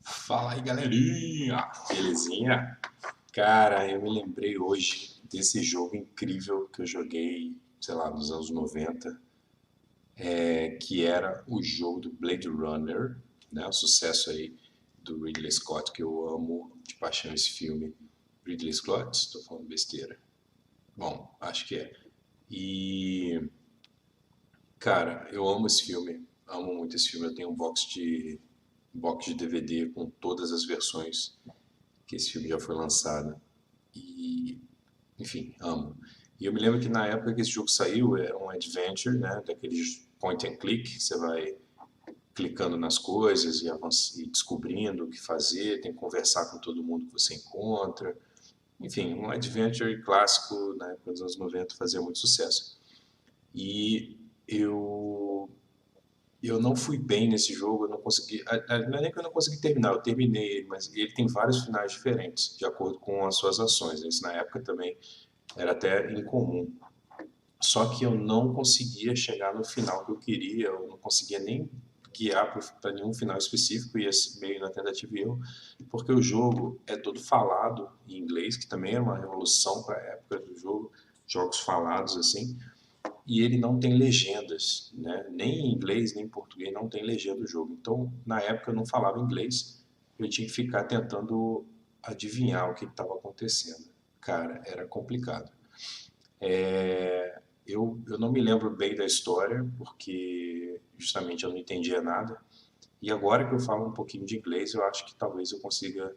Fala aí, galerinha! Belezinha? Cara, eu me lembrei hoje desse jogo incrível que eu joguei, sei lá, nos anos 90, que era o jogo do Blade Runner, né? O sucesso aí do Ridley Scott, que eu amo de paixão esse filme. Ridley Scott? Estou falando besteira. Bom, acho que é. E, cara, eu amo esse filme, amo muito esse filme. Eu tenho um box de DVD com todas as versões que esse filme já foi lançado. E, enfim, amo. E eu me lembro que na época que esse jogo saiu, era um adventure, né? Daqueles point and click, que você vai clicando nas coisas e descobrindo o que fazer, tem que conversar com todo mundo que você encontra. Enfim, um adventure clássico na época dos anos 90 fazia muito sucesso. E eu eu não fui bem nesse jogo, eu não consegui. Não é nem que eu não consegui terminar, eu terminei ele, mas ele tem vários finais diferentes, de acordo com as suas ações. Isso na época também era até incomum. Só que eu não conseguia chegar no final que eu queria, eu não conseguia nem guiar para nenhum final específico, ia meio na tentativa e erro, porque o jogo é todo falado em inglês, que também é uma revolução para a época do jogo, jogos falados assim, e ele não tem legendas, né? Nem em inglês nem em português não tem legenda do jogo. Então, na época eu não falava inglês, eu tinha que ficar tentando adivinhar o que estava acontecendo. Cara, era complicado. Eu não me lembro bem da história, porque justamente eu não entendia nada. E agora que eu falo um pouquinho de inglês, eu acho que talvez eu consiga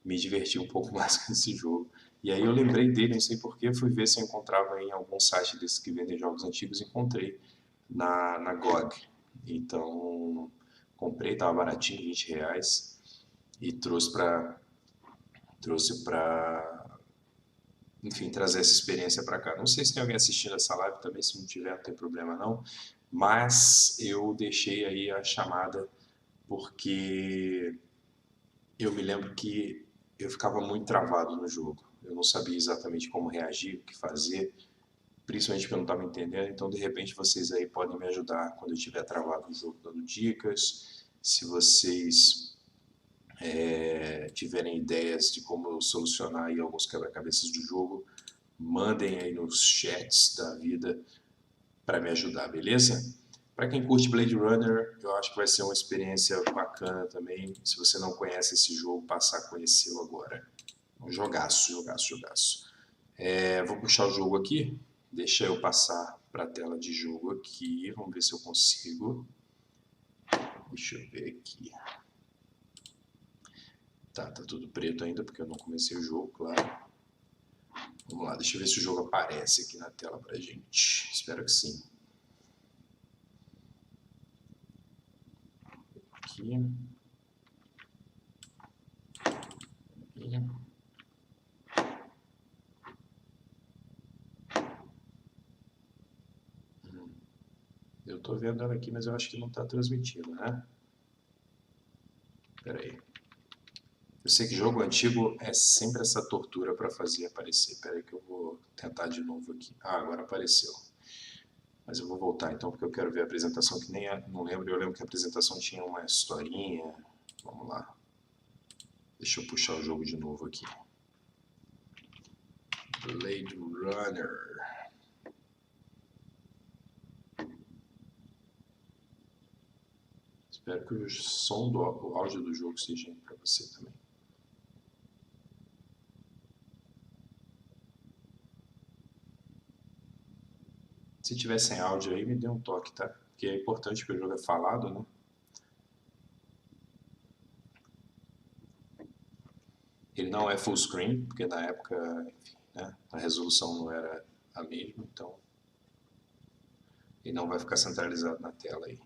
me divertir um pouco mais com esse jogo. E aí eu lembrei dele, não sei porquê, fui ver se eu encontrava em algum site desses que vendem jogos antigos, encontrei na GOG. Então, comprei, estava baratinho, R$ 20, e trouxe para, enfim, trazer essa experiência para cá. Não sei se tem alguém assistindo essa live também, se não tiver, não tem problema não, mas eu deixei aí a chamada porque eu me lembro que eu ficava muito travado no jogo. Eu não sabia exatamente como reagir, o que fazer, principalmente porque eu não estava entendendo. Então, de repente, vocês aí podem me ajudar quando eu estiver travado no jogo, dando dicas. Se vocês tiverem ideias de como eu solucionar aí alguns quebra-cabeças do jogo, mandem aí nos chats da vida para me ajudar, beleza? Para quem curte Blade Runner, eu acho que vai ser uma experiência bacana também. Se você não conhece esse jogo, passar a conhecê-lo agora. Um jogaço, jogaço, jogaço. Vou puxar o jogo aqui. Deixa eu passar para a tela de jogo aqui. Vamos ver se eu consigo. Deixa eu ver aqui. Tá tudo preto ainda porque eu não comecei o jogo, claro. Vamos lá, deixa eu ver se o jogo aparece aqui na tela pra gente. Espero que sim. Aqui. Eu tô vendo ela aqui, mas eu acho que não tá transmitindo, né? Pera aí. Eu sei que jogo antigo é sempre essa tortura para fazer aparecer. Pera aí que eu vou tentar de novo aqui. Ah, agora apareceu. Mas eu vou voltar então, porque eu quero ver a apresentação, que nem não lembro. Eu lembro que a apresentação tinha uma historinha. Vamos lá. Deixa eu puxar o jogo de novo aqui. Blade Runner. Espero que o som o áudio do jogo seja para você também. Se tiver sem áudio aí, me dê um toque, tá? Porque é importante que o jogo é falado, né? Ele não é full screen, porque na época, enfim, né, a resolução não era a mesma, então ele não vai ficar centralizado na tela aí.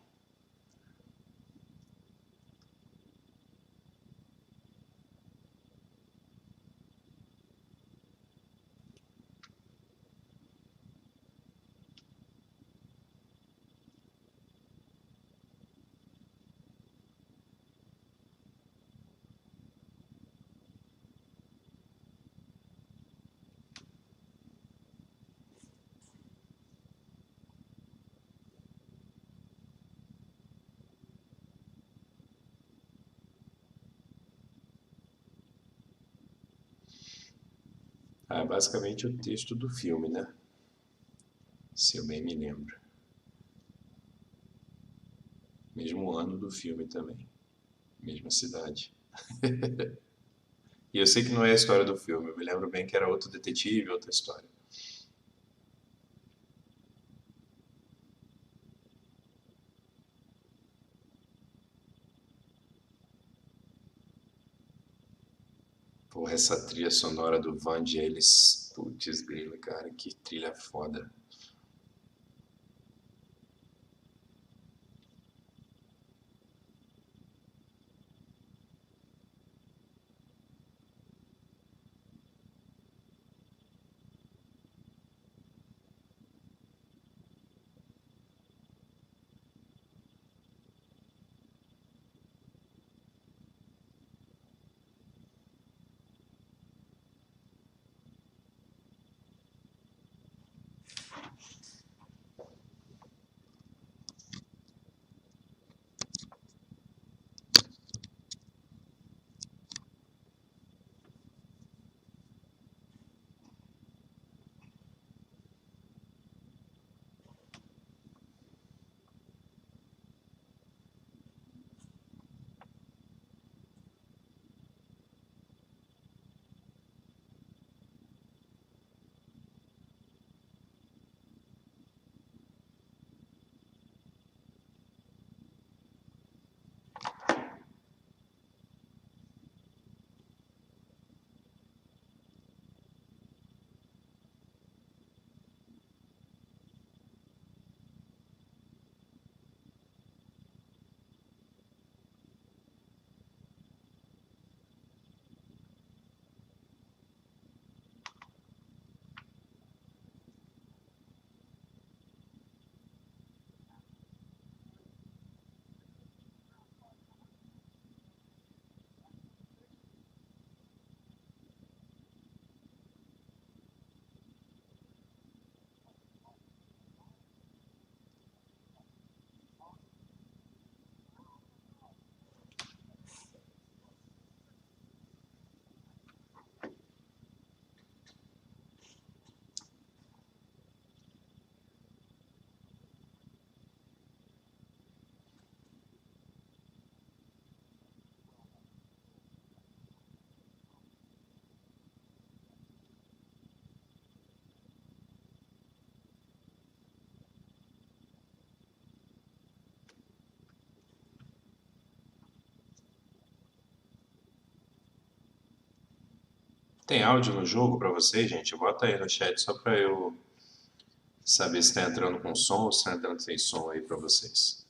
É basicamente o texto do filme, né? Se eu bem me lembro. Mesmo ano do filme também. Mesma cidade. E eu sei que não é a história do filme, eu me lembro bem que era outro detetive, outra história. Porra, essa trilha sonora do Vangelis, putz grila, cara, que trilha foda. Tem áudio no jogo pra vocês, gente? Bota aí no chat só pra eu saber se tá entrando com som ou se tá entrando sem som aí pra vocês.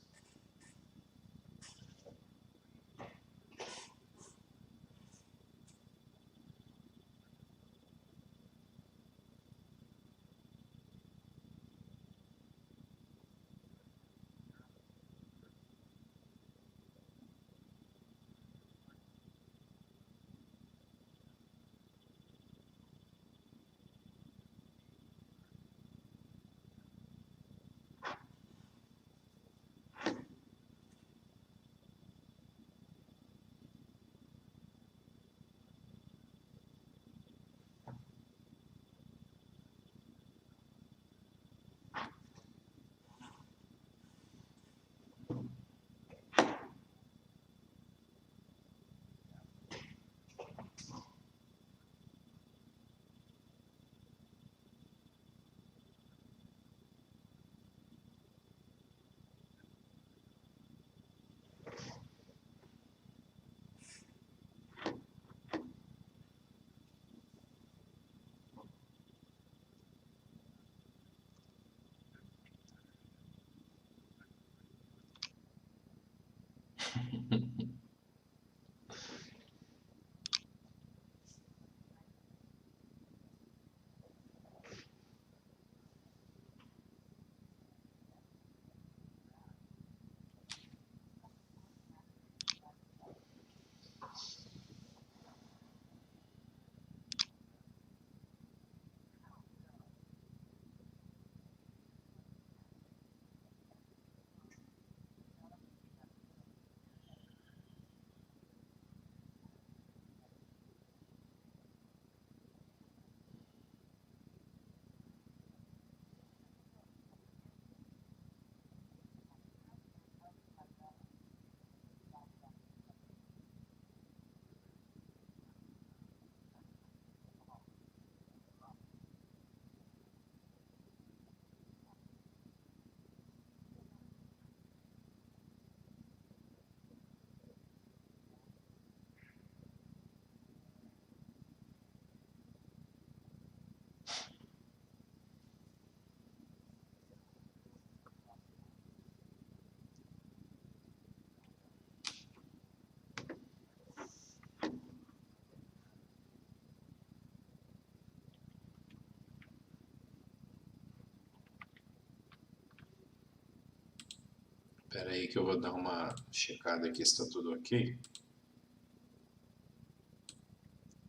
Espera aí que eu vou dar uma checada aqui se está tudo ok.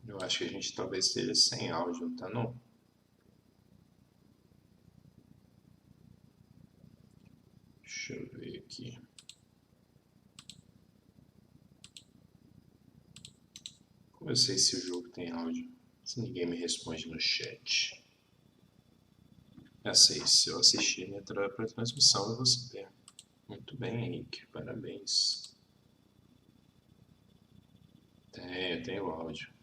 Eu acho que a gente talvez esteja sem áudio, não tá não? Deixa eu ver aqui. Como eu sei se o jogo tem áudio? Se ninguém me responde no chat. Já sei, se eu assistir minha própria transmissão, eu vou saber. Muito bem, Henrique. Parabéns. Tenho áudio.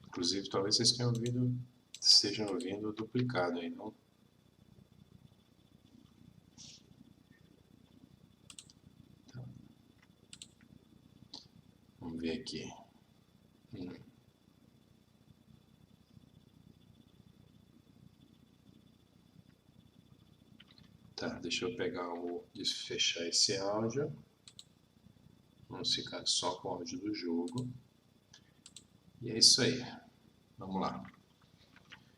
Inclusive, talvez vocês estejam ouvindo duplicado aí, não? Vamos ver aqui. Tá, deixa eu fechar esse áudio. Vamos ficar só com o áudio do jogo. E é isso aí. Vamos lá.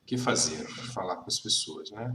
O que fazer? Falar com as pessoas, né?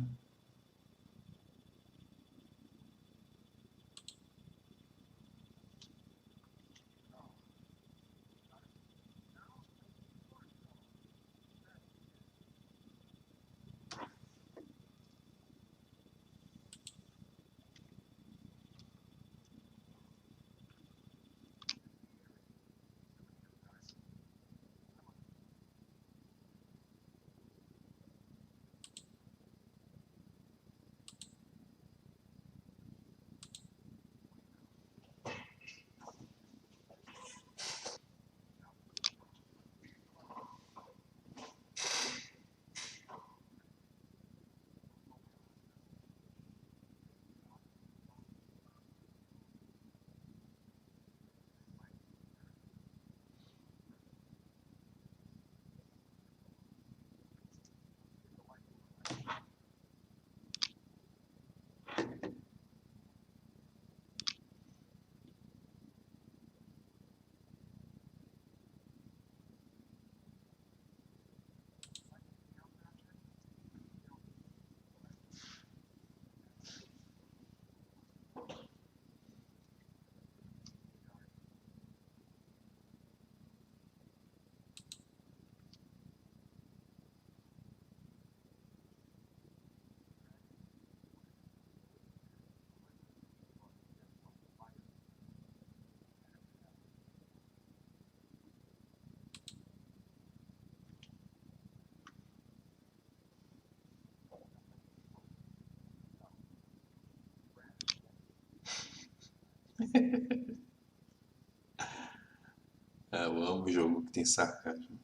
Eu amo jogo que tem sarcasmo.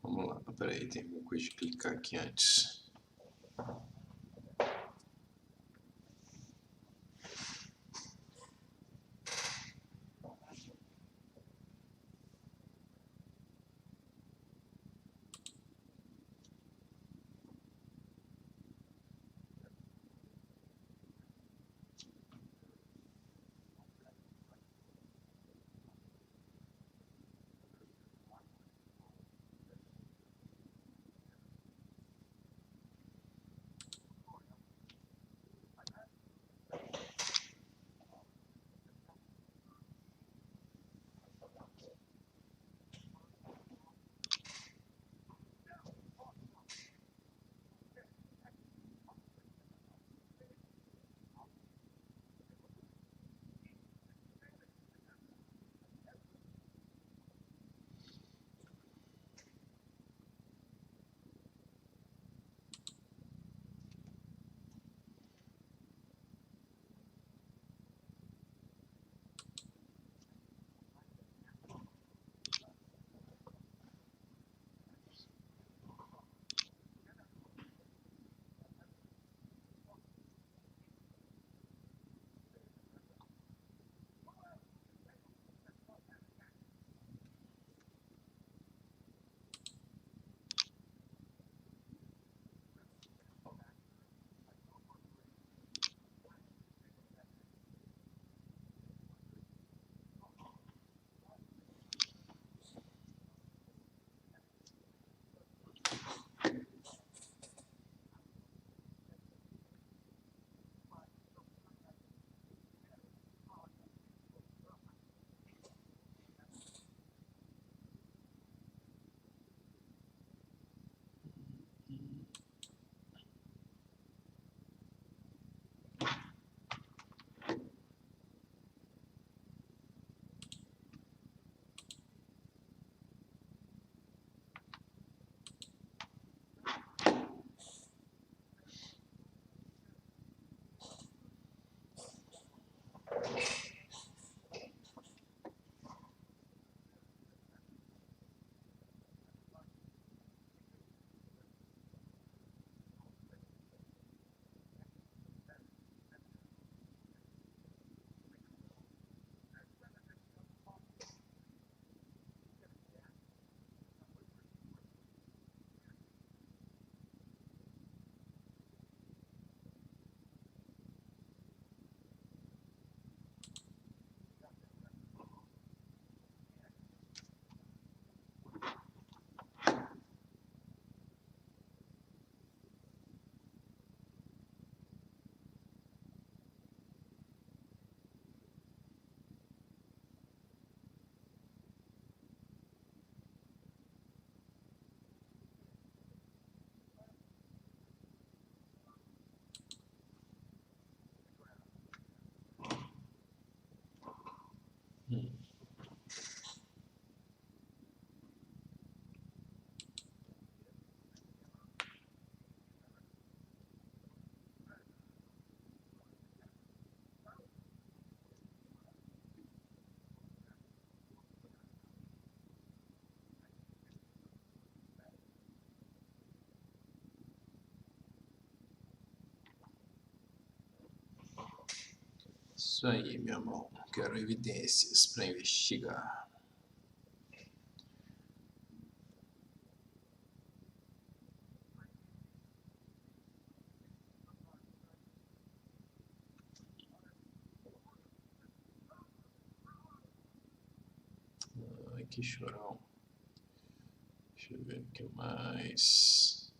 Vamos lá, peraí, tem alguma coisa de clicar aqui antes. Isso aí, meu irmão. Quero evidências para investigar. Ai, que chorão. Deixa eu ver o que mais.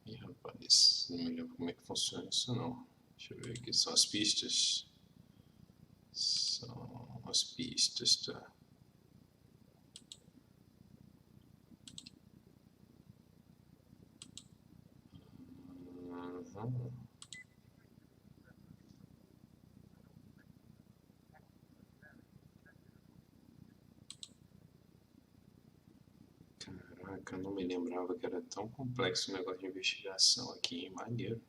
Ih, rapaz, não me lembro como é que funciona isso não. Deixa eu ver aqui, são as pistas. São as pistas, tá? Uhum. Caraca, eu não me lembrava que era tão complexo o negócio de investigação aqui, hein? Maneiro.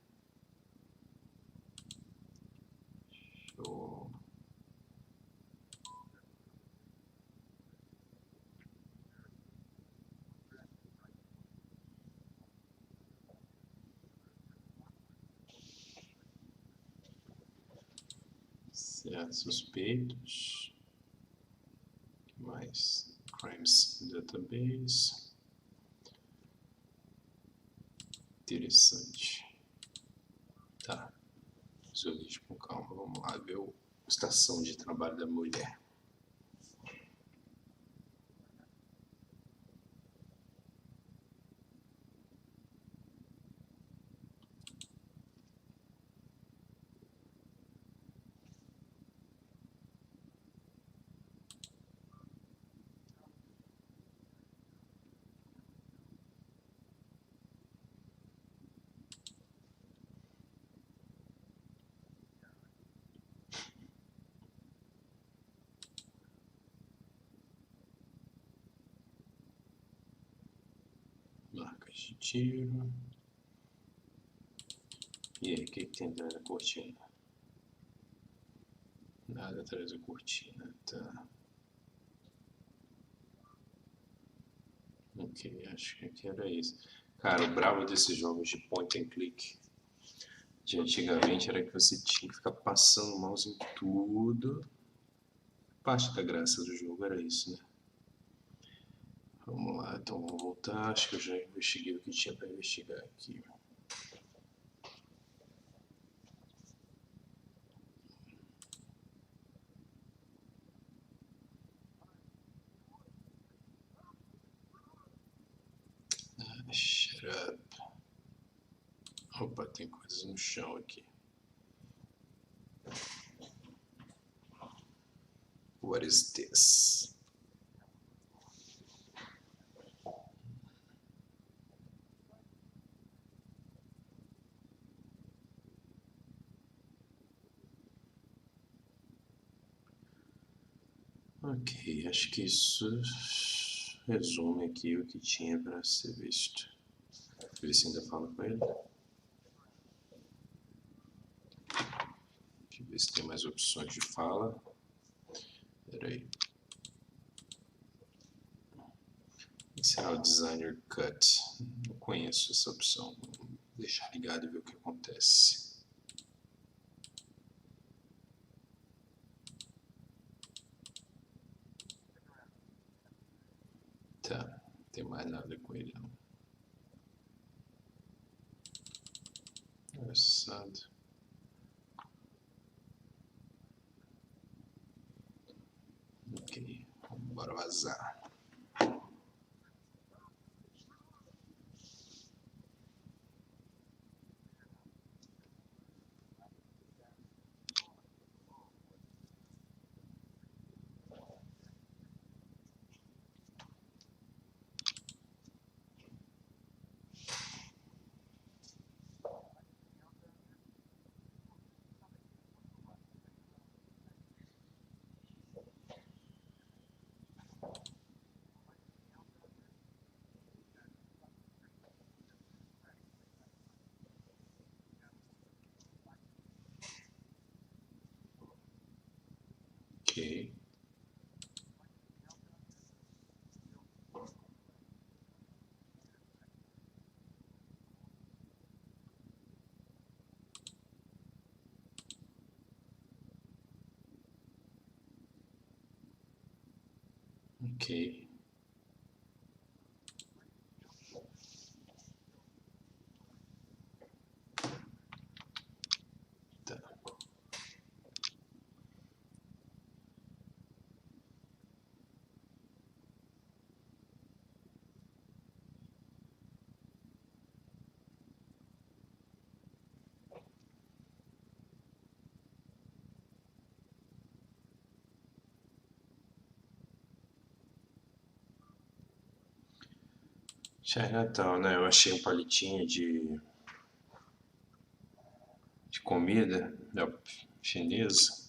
Show. Certo, suspeitos. O que mais? Crimes Database. Interessante. Tá. Resolvi com calma. Vamos lá ver a estação de trabalho da mulher. Marcas de tiro. E aí, o que tem atrás da cortina? Nada atrás da cortina, tá. Ok, acho que aqui era isso. Cara, o brabo desses jogos de point and click de antigamente era que você tinha que ficar passando o mouse em tudo. Parte da graça do jogo era isso, né? Vamos lá, então vamos voltar. Acho que eu já investiguei o que tinha para investigar aqui. Shut up. Opa, tem coisas no chão aqui. What is this? Ok, acho que isso resume aqui o que tinha para ser visto. Ver se ainda fala com ele. Deixa eu ver se tem mais opções de fala. Espera aí. Iniciar o Designer Cut. Não conheço essa opção. Vou deixar ligado e ver o que acontece. Tá, não tem mais nada com ele não. Engraçado. Ok, bora vazar. Ok. Ok. Tá. Chinatown, né? Eu achei um palitinho de comida chinesa.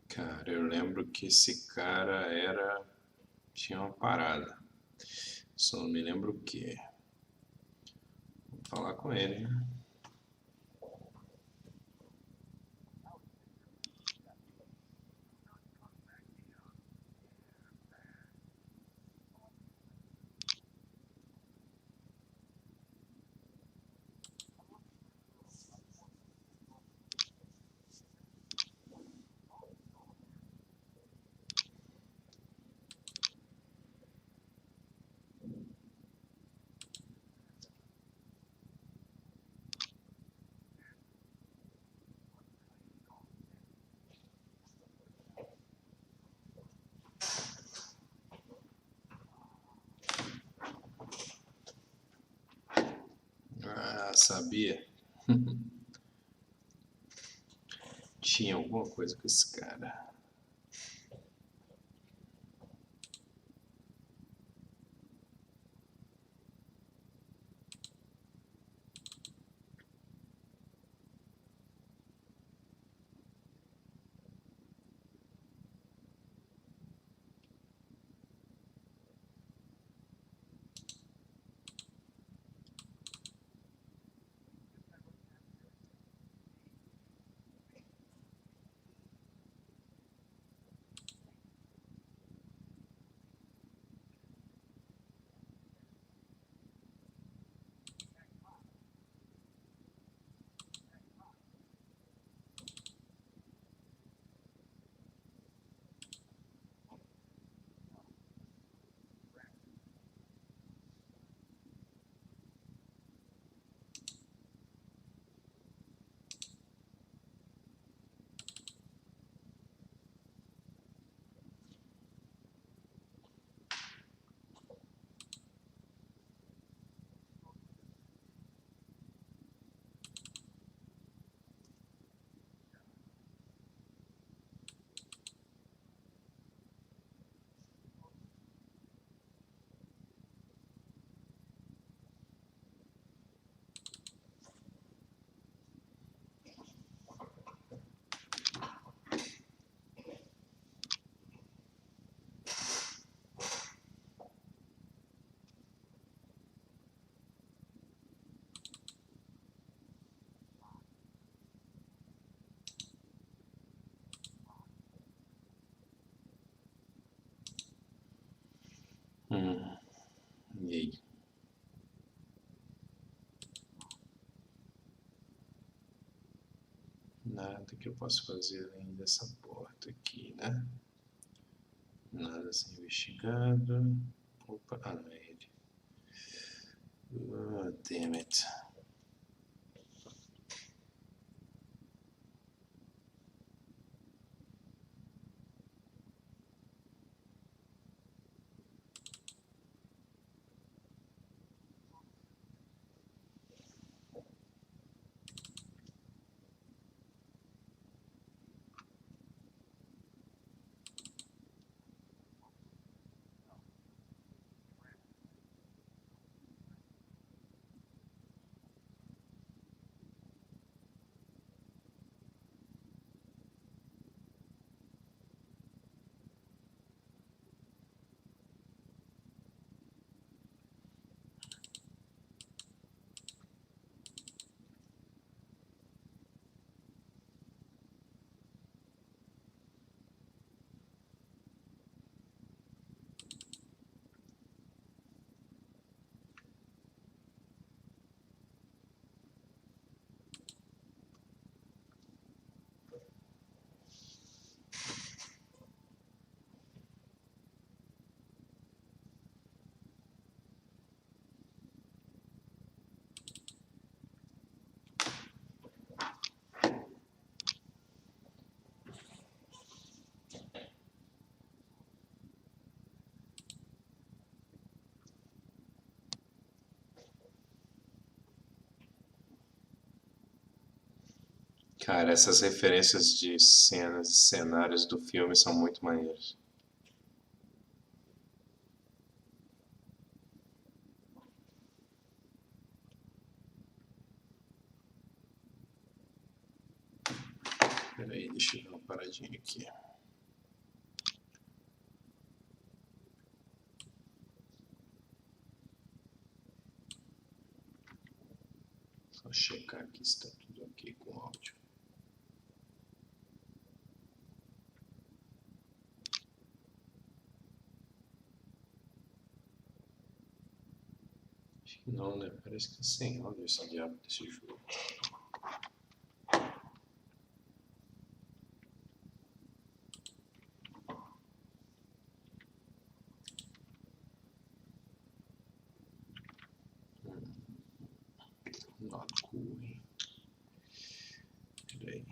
Cara, eu lembro que esse cara tinha uma parada. Só não me lembro o que. Vou falar com ele, né? Ah, sabia. Tinha alguma coisa com esse cara. que eu posso fazer além dessa porta aqui, né? Nada a ser investigado. Opa, ah, não é ele. Oh, damn it. Cara, essas referências de cenas e cenários do filme são muito maneiras. Peraí, deixa eu dar uma paradinha aqui. Só checar aqui se está tudo ok com o áudio. Acho que não, né? Parece que tá sem áudio esse diabo desse jogo. Not cool, hein? Peraí.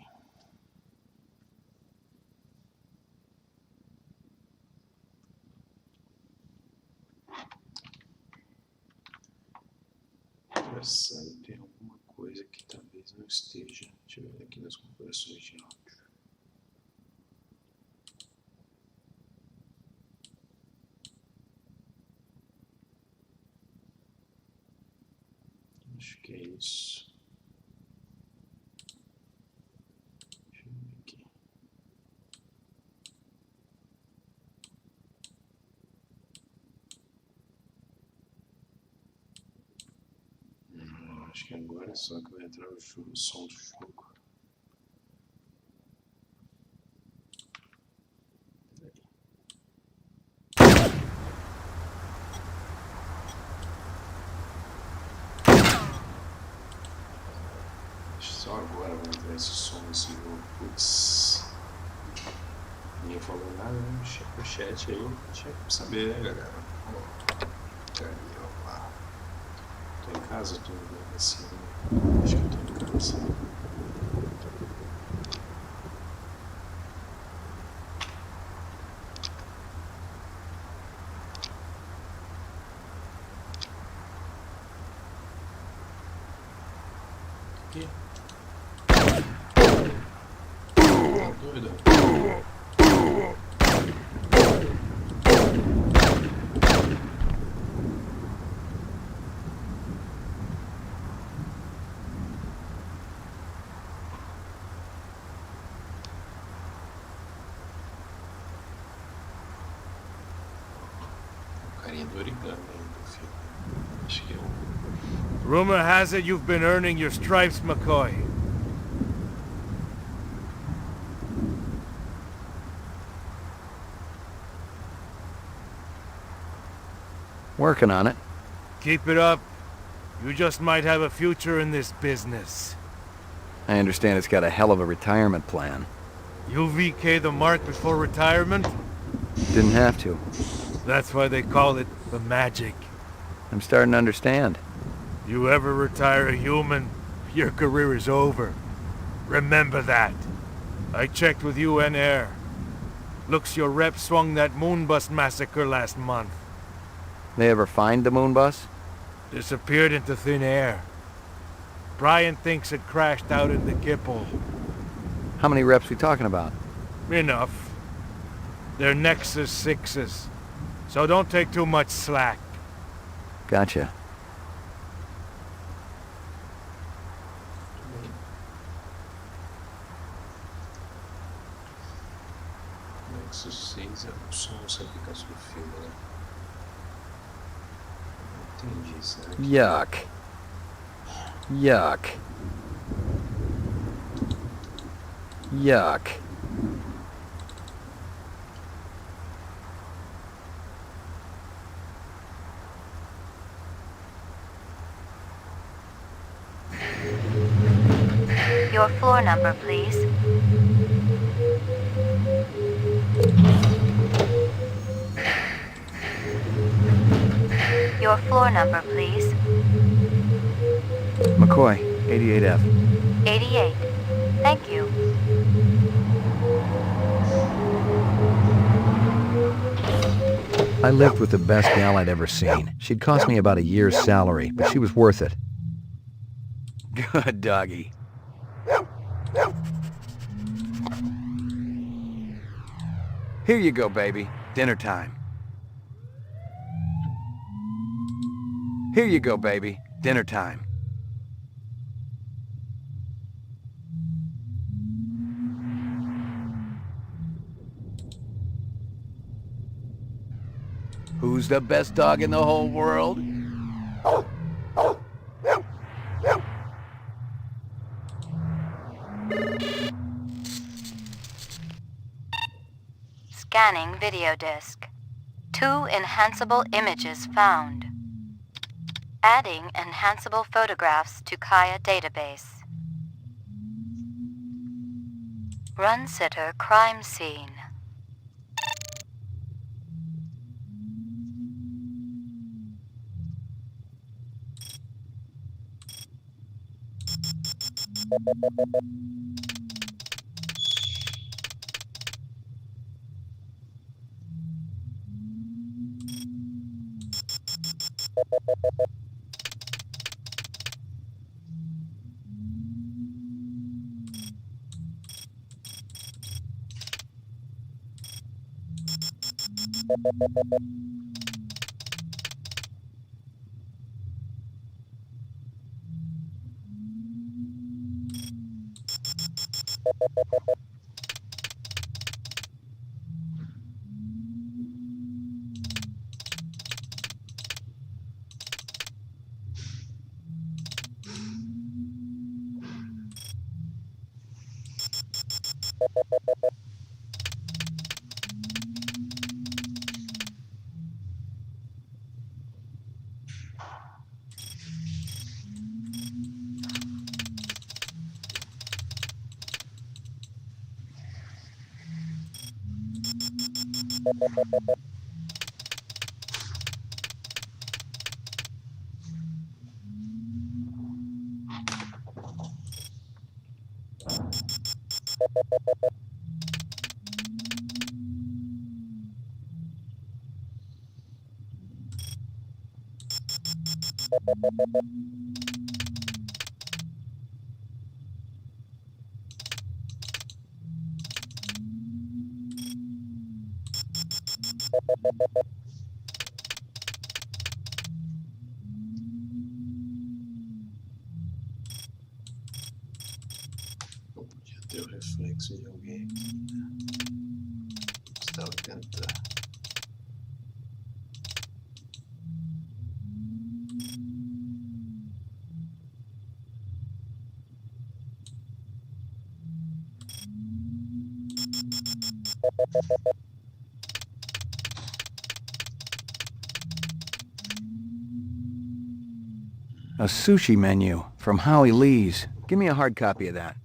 Interessante, tem alguma coisa que talvez não esteja. Deixa eu ver aqui nas configurações de áudio. Acho que é isso. Deixa eu ver aqui. Acho que agora é só que vai entrar o som do jogo. Só agora vai entrar esse som desse jogo. Putz. Ninguém falou nada, né? Checa o chat aí. Checa pra saber, né, galera? Cadê? Vamos lá. Tô em casa, tô assim. Acho que eu tô em casa. Aqui. Doido. O carinha do origami aí do filme. Acho que é o... Rumor has it you've been earning your stripes, McCoy. Working on it. Keep it up. You just might have a future in this business. I understand it's got a hell of a retirement plan. You VK the mark before retirement? Didn't have to. That's why they call it the magic. I'm starting to understand. You ever retire a human, your career is over. Remember that. I checked with UN Air. Looks your rep swung that moon bus massacre last month. They ever find the moon bus? Disappeared into thin air. Brian thinks it crashed out in the Kipple. How many reps we talking about? Enough. They're Nexus 6s, so don't take too much slack. Gotcha. Nexus 6 é o som, essa aplicação do filme, né? Não entendi, será que... Yuck. Yuck. Yuck. Your floor number, please. Your floor number, please. McCoy, 88F. 88. Thank you. I lived with the best gal I'd ever seen. She'd cost me about a year's salary, but she was worth it. Good doggy. Here you go, baby. Dinner time. Here you go, baby. Dinner time. Who's the best dog in the whole world? Scanning video disc. 2 enhanceable images found. Adding enhanceable photographs to Kaya database. Run sitter crime scene. Não podia ter o reflexo de alguém aqui, né? Estava tentando. A sushi menu from Howie Lee's. Give me a hard copy of that.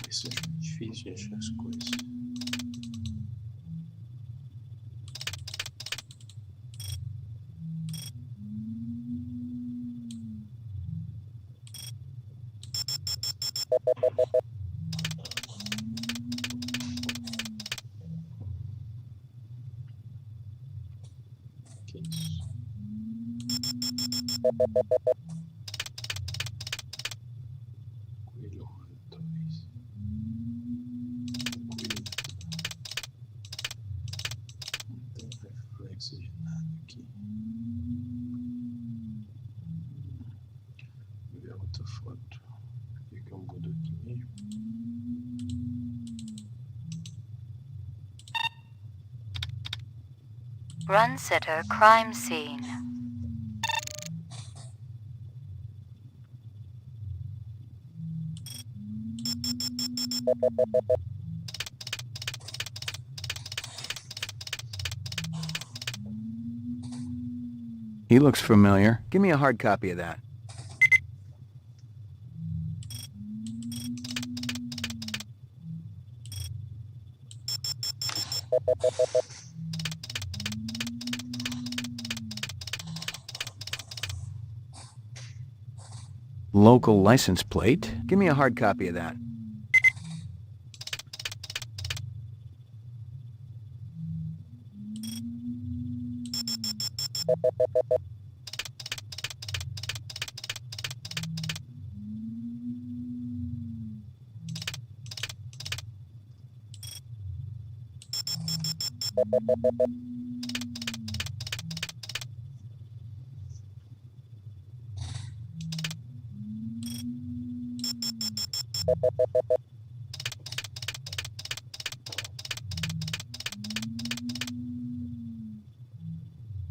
Isso é difícil de achar as coisas. Que isso? Coelho rodo, talvez. Coelho. Não tem reflexo de nada aqui. Vou ver outra foto. Ver que eu mudo aqui mesmo. Run sitter crime scene. He looks familiar. Give me a hard copy of that. Local license plate. Give me a hard copy of that.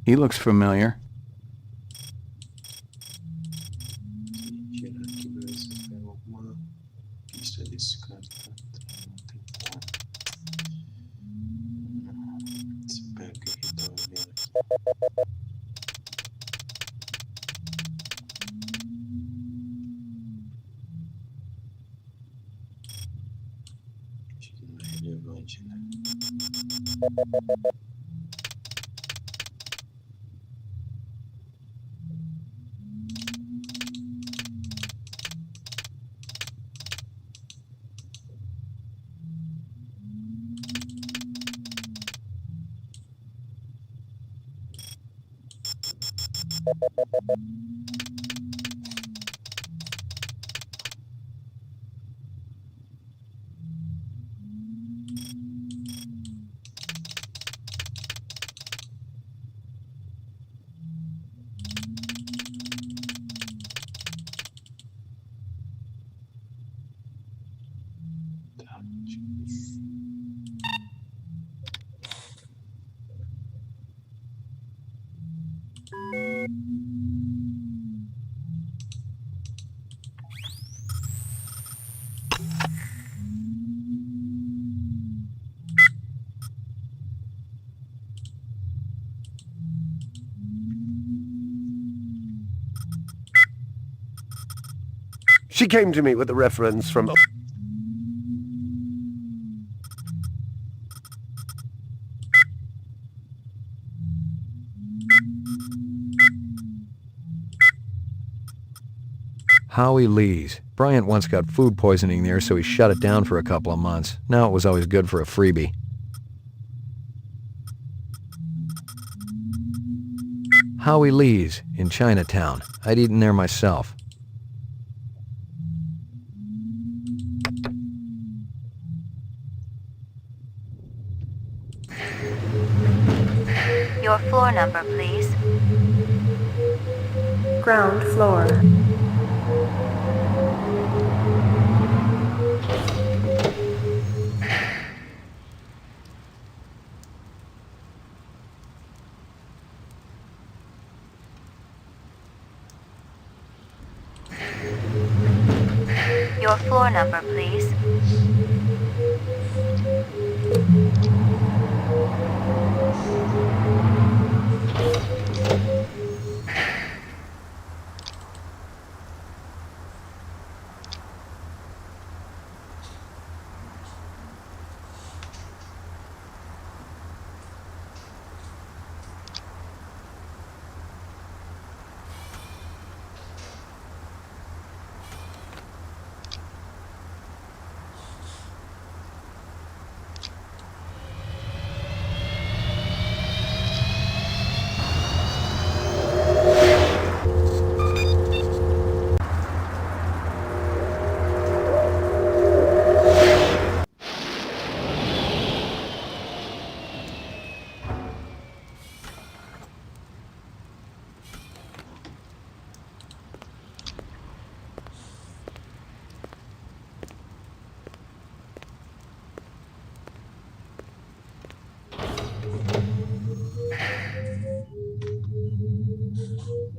He looks familiar. Tirar aqui pra ver se pega alguma Acho que não é relevante, né? Tá, acho que é isso. She came to me with a reference from... Howie Lee's. Bryant once got food poisoning there, so he shut it down for a couple of months. Now it was always good for a freebie. Howie Lee's in Chinatown. I'd eaten there myself. Your floor number, please. Ground floor. Your floor number, please.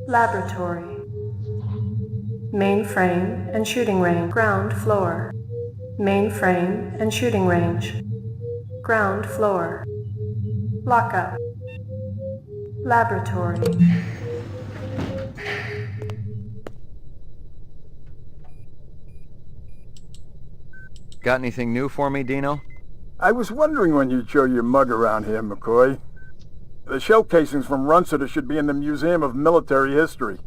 Laboratory. Mainframe and shooting range. Ground floor. Mainframe and shooting range. Ground floor. Lockup. Laboratory. Got anything new for me, Dino? I was wondering when you'd show your mug around here, McCoy. The shell casings from Runciter should be in the Museum of Military History.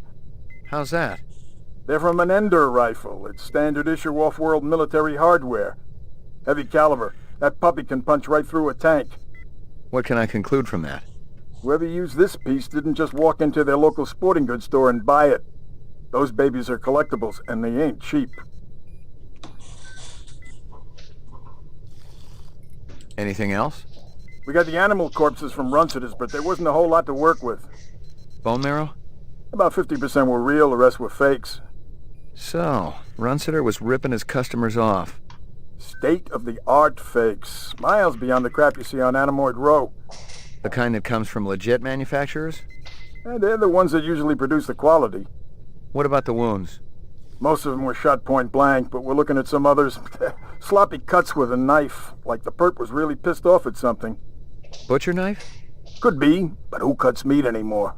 How's that? They're from an Ender rifle. It's standard issue off-world military hardware. Heavy caliber. That puppy can punch right through a tank. What can I conclude from that? Whoever used this piece didn't just walk into their local sporting goods store and buy it. Those babies are collectibles, and they ain't cheap. Anything else? We got the animal corpses from Runciter's, but there wasn't a whole lot to work with. Bone marrow? About 50% were real, the rest were fakes. So, Runciter was ripping his customers off. State-of-the-art fakes. Miles beyond the crap you see on Anamoid Row. The kind that comes from legit manufacturers? And they're the ones that usually produce the quality. What about the wounds? Most of them were shot point blank, but we're looking at some others. Sloppy cuts with a knife, like the perp was really pissed off at something. Butcher knife? Could be, but who cuts meat anymore?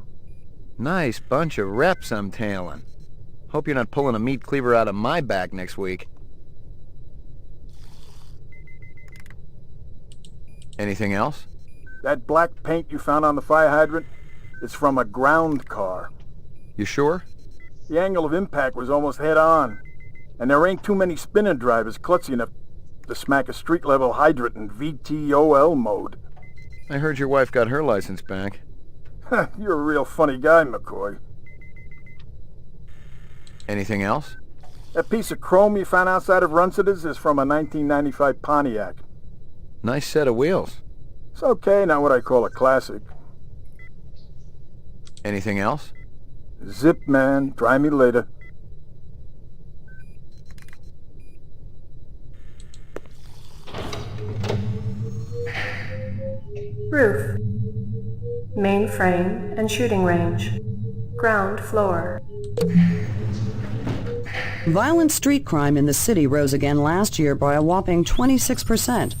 Nice bunch of reps I'm tailing. Hope you're not pulling a meat cleaver out of my back next week. Anything else? That black paint you found on the fire hydrant? It's from a ground car. You sure? The angle of impact was almost head-on. And there ain't too many spinning drivers klutzy enough to smack a street-level hydrant in VTOL mode. I heard your wife got her license back. You're a real funny guy, McCoy. Anything else? That piece of chrome you found outside of Runciter's is from a 1995 Pontiac. Nice set of wheels. It's okay, not what I call a classic. Anything else? Zip, man. Try me later. Roof. Mainframe and shooting range. Ground floor. Violent street crime in the city rose again last year by a whopping 26%.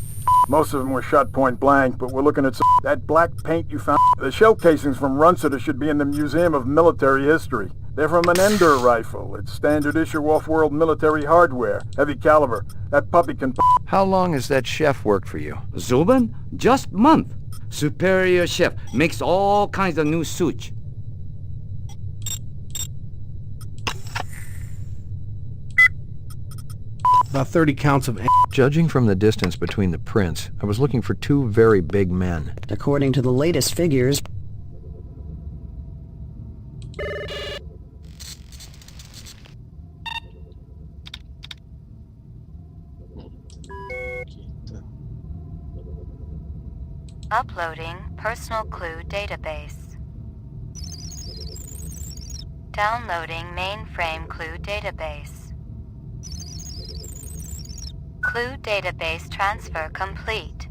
Most of them were shot point blank, but we're looking at that black paint you found. The shell casings from Runciter should be in the Museum of Military History. They're from an Ender rifle. It's standard issue off-world military hardware. Heavy caliber. That puppy can... How long has that chef worked for you? Zubin? Just month. Superior chef. Makes all kinds of new sushi. About 30 counts of... Judging from the distance between the prints, I was looking for two very big men. According to the latest figures, Uploading personal clue database. Downloading mainframe clue database. Clue database transfer complete.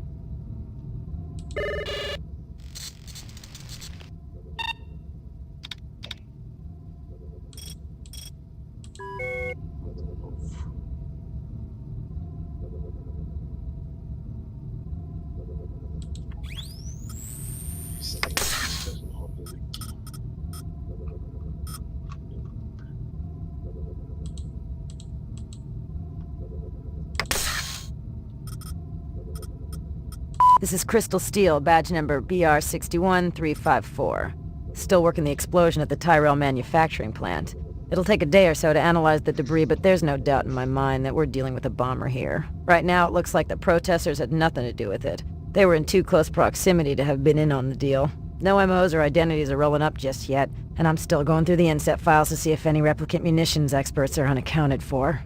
This is Crystal Steel, badge number BR61354. Still working the explosion at the Tyrell manufacturing plant. It'll take a day or so to analyze the debris, but there's no doubt in my mind that we're dealing with a bomber here. Right now, it looks like the protesters had nothing to do with it. They were in too close proximity to have been in on the deal. No MOs or identities are rolling up just yet, and I'm still going through the inset files to see if any replicant munitions experts are unaccounted for.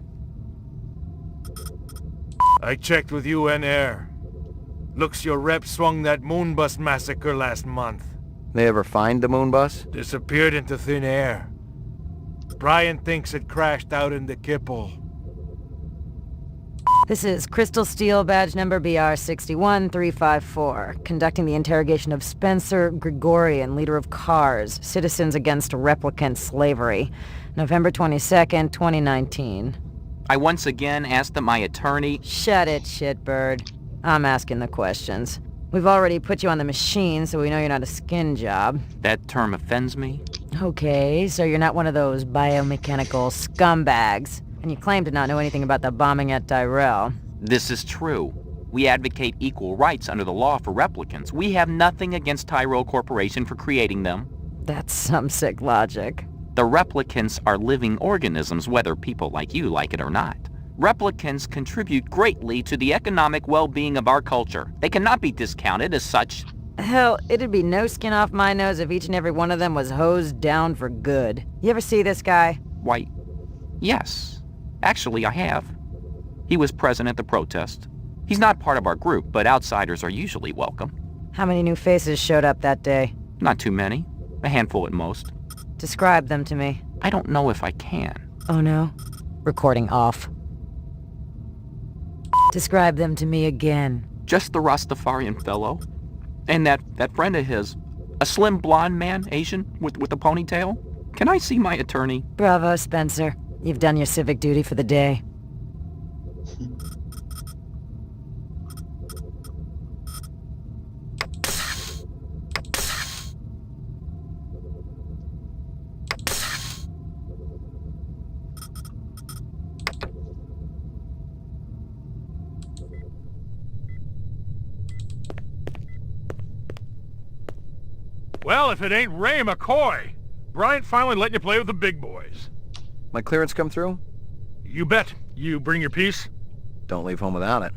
I checked with UN Air. Looks your rep swung that moonbus massacre last month. They ever find the moon bus? Disappeared into thin air. Brian thinks it crashed out in the Kipple. This is Crystal Steel, badge number BR61354, conducting the interrogation of Spencer Gregorian, leader of CARS, Citizens Against Replicant Slavery, November 22nd, 2019. I once again asked that my attorney... Shut it, shitbird. I'm asking the questions. We've already put you on the machine, so we know you're not a skin job. That term offends me. Okay, so you're not one of those biomechanical scumbags, and you claim to not know anything about the bombing at Tyrell. This is true. We advocate equal rights under the law for replicants. We have nothing against Tyrell Corporation for creating them. That's some sick logic. The replicants are living organisms, whether people like you like it or not. Replicants contribute greatly to the economic well-being of our culture. They cannot be discounted as such. Hell, it'd be no skin off my nose if each and every one of them was hosed down for good. You ever see this guy? Why, yes. Actually, I have. He was present at the protest. He's not part of our group, but outsiders are usually welcome. How many new faces showed up that day? Not too many. A handful at most. Describe them to me. I don't know if I can. Oh no? Recording off. Describe them to me again. Just the Rastafarian fellow. And that friend of his. A slim blonde man, Asian, with a ponytail. Can I see my attorney? Bravo, Spencer. You've done your civic duty for the day. Well, if it ain't Ray McCoy. Bryant finally letting you play with the big boys. My clearance come through? You bet. You bring your piece? Don't leave home without it.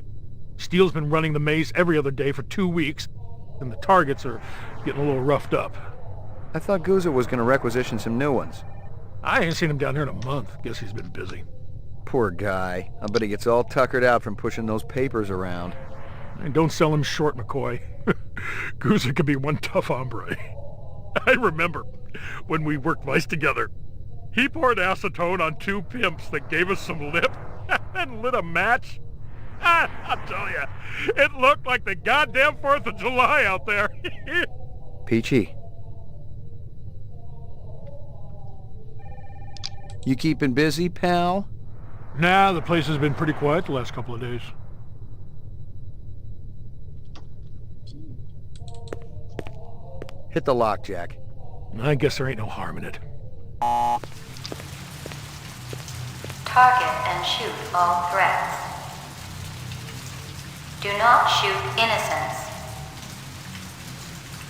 Steele's been running the maze every other day for 2 weeks, and the targets are getting a little roughed up. I thought Gouza was going to requisition some new ones. I ain't seen him down here in a month. Guess he's been busy. Poor guy. I bet he gets all tuckered out from pushing those papers around. And don't sell him short, McCoy. Gouza could be one tough hombre. I remember when we worked mice together. He poured acetone on 2 pimps that gave us some lip and lit a match. I'll tell you, it looked like the goddamn 4th of July out there. Peachy. You keeping busy, pal? Nah, the place has been pretty quiet the last couple of days. Hit the lock, Jack. I guess there ain't no harm in it. Target and shoot all threats. Do not shoot innocents.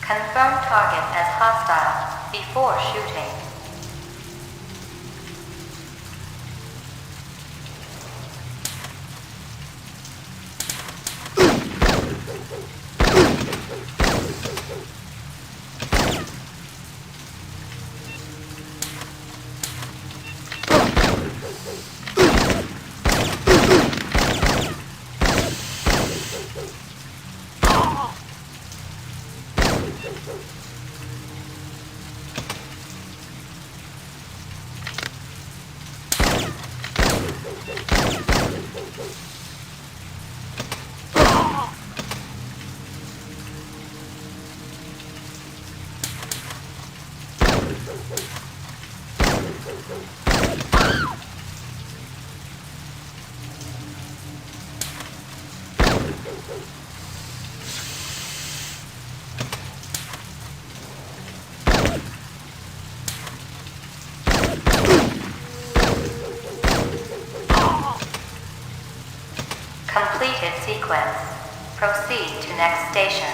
Confirm target as hostile before shooting. Completed sequence. Proceed to next station.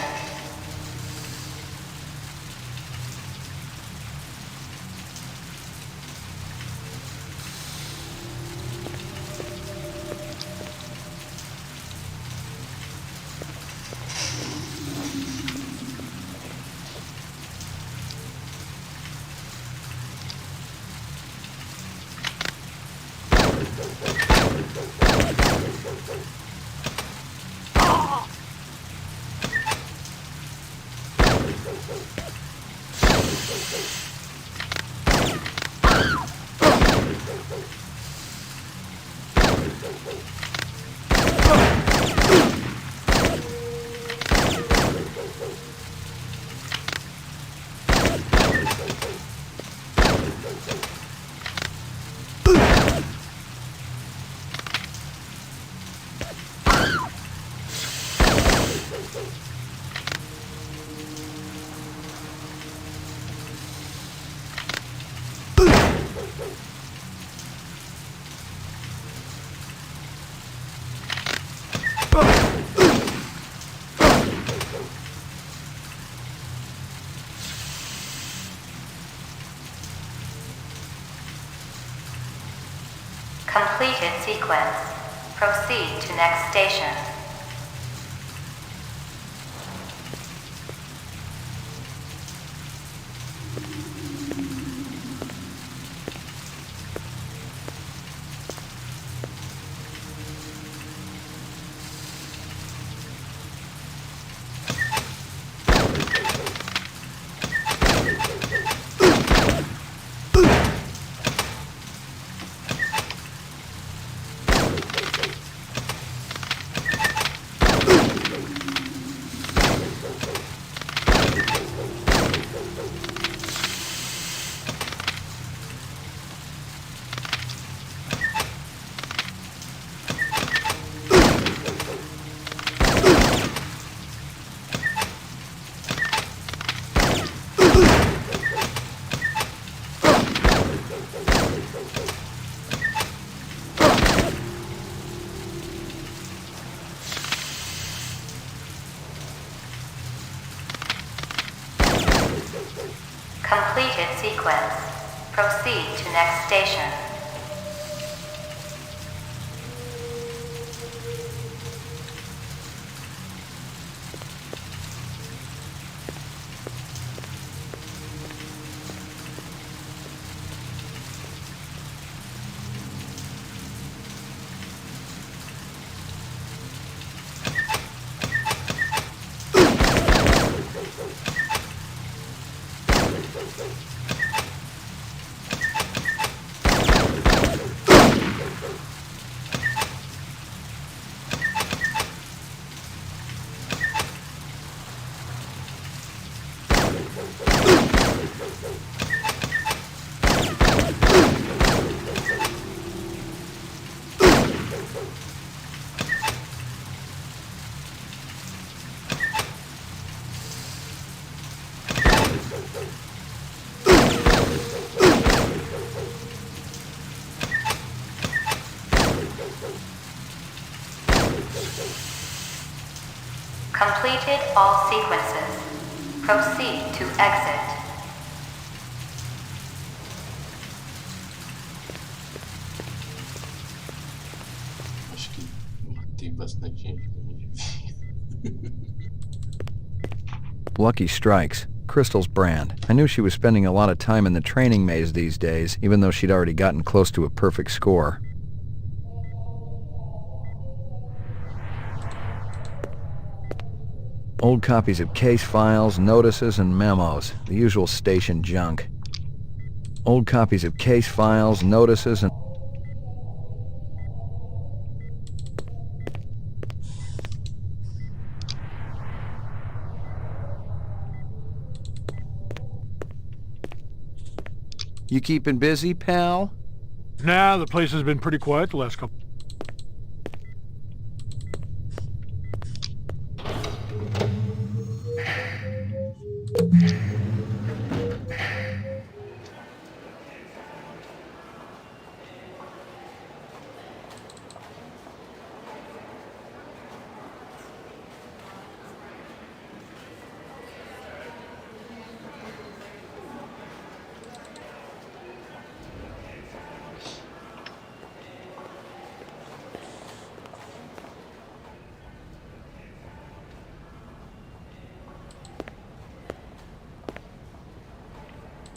Completed sequence. Proceed to next station. Completed sequence. Proceed to next station. Completed all sequences. Proceed to exit. Acho que matei bastante gente na minha vida. Lucky strikes. Crystal's brand. I knew she was spending a lot of time in the training maze these days, even though she'd already gotten close to a perfect score. Old copies of case files, notices, and memos. The usual station junk. Old copies of case files, notices, and... You keeping busy, pal? Nah, the place has been pretty quiet the last couple.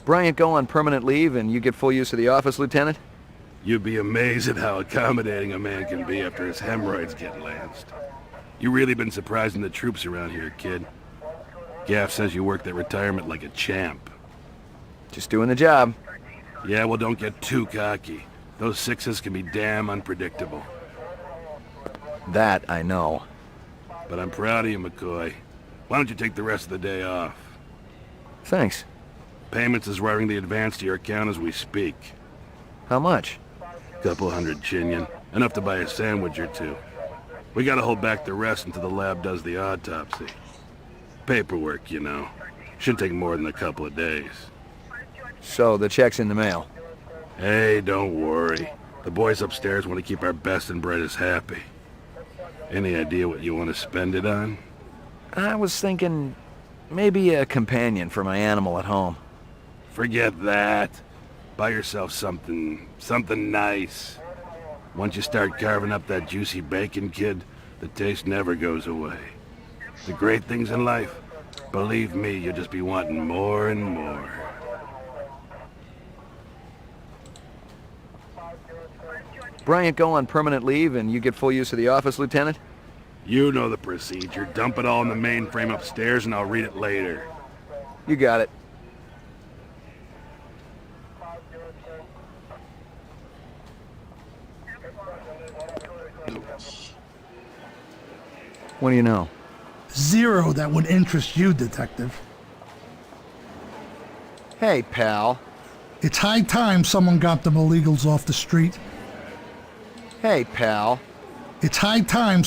Bryant go on permanent leave and you get full use of the office, Lieutenant? You'd be amazed at how accommodating a man can be after his hemorrhoids get lanced. You really been surprising the troops around here, kid. Gaff says you worked that retirement like a champ. Just doing the job. Yeah, well, don't get too cocky. Those sixes can be damn unpredictable. That I know. But I'm proud of you, McCoy. Why don't you take the rest of the day off? Thanks. Payments is wiring the advance to your account as we speak. How much? Couple hundred chinion. Enough to buy a sandwich or two. We gotta hold back the rest until the lab does the autopsy. Paperwork, you know. Shouldn't take more than a couple of days. So, the check's in the mail. Hey, don't worry. The boys upstairs want to keep our best and brightest happy. Any idea what you want to spend it on? I was thinking maybe a companion for my animal at home. Forget that. Buy yourself something nice. Once you start carving up that juicy bacon, kid, the taste never goes away. The great things in life, believe me, you'll just be wanting more and more. Bryant go on permanent leave and you get full use of the office, Lieutenant? You know the procedure. Dump it all in the mainframe upstairs and I'll read it later. You got it. What do you know? Zero that would interest you, Detective. Hey, pal. It's high time someone got them illegals off the street. Hey, pal. It's high time...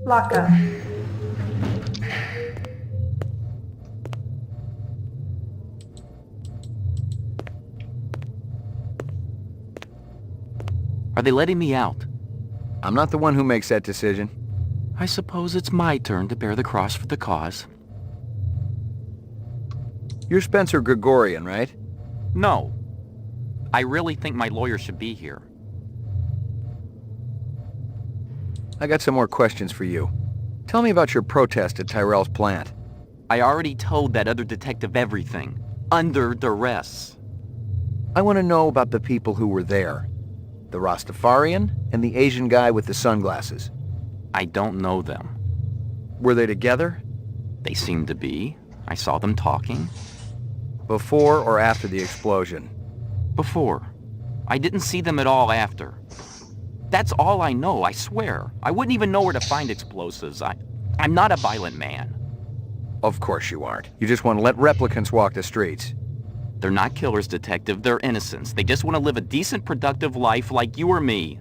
Lockup. Are they letting me out? I'm not the one who makes that decision. I suppose it's my turn to bear the cross for the cause. You're Spencer Gregorian, right? No. I really think my lawyer should be here. I got some more questions for you. Tell me about your protest at Tyrell's plant. I already told that other detective everything. Under duress. I want to know about the people who were there. The Rastafarian and the Asian guy with the sunglasses. I don't know them. Were they together? They seemed to be. I saw them talking. Before or after the explosion? Before. I didn't see them at all after. That's all I know, I swear. I wouldn't even know where to find explosives. I'm not a violent man. Of course you aren't. You just want to let replicants walk the streets. They're not killers, Detective. They're innocents. They just want to live a decent, productive life like you or me.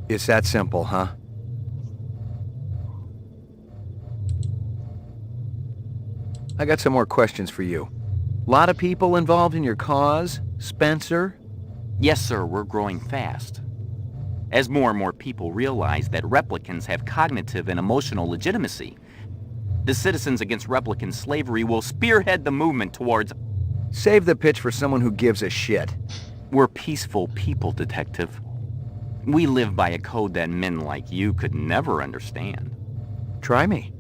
It's that simple, huh? I got some more questions for you. Lot of people involved in your cause, Spencer? Yes, sir. We're growing fast. As more and more people realize that replicants have cognitive and emotional legitimacy, the Citizens Against Replicant Slavery will spearhead the movement towards... Save the pitch for someone who gives a shit. We're peaceful people, Detective. We live by a code that men like you could never understand. Try me.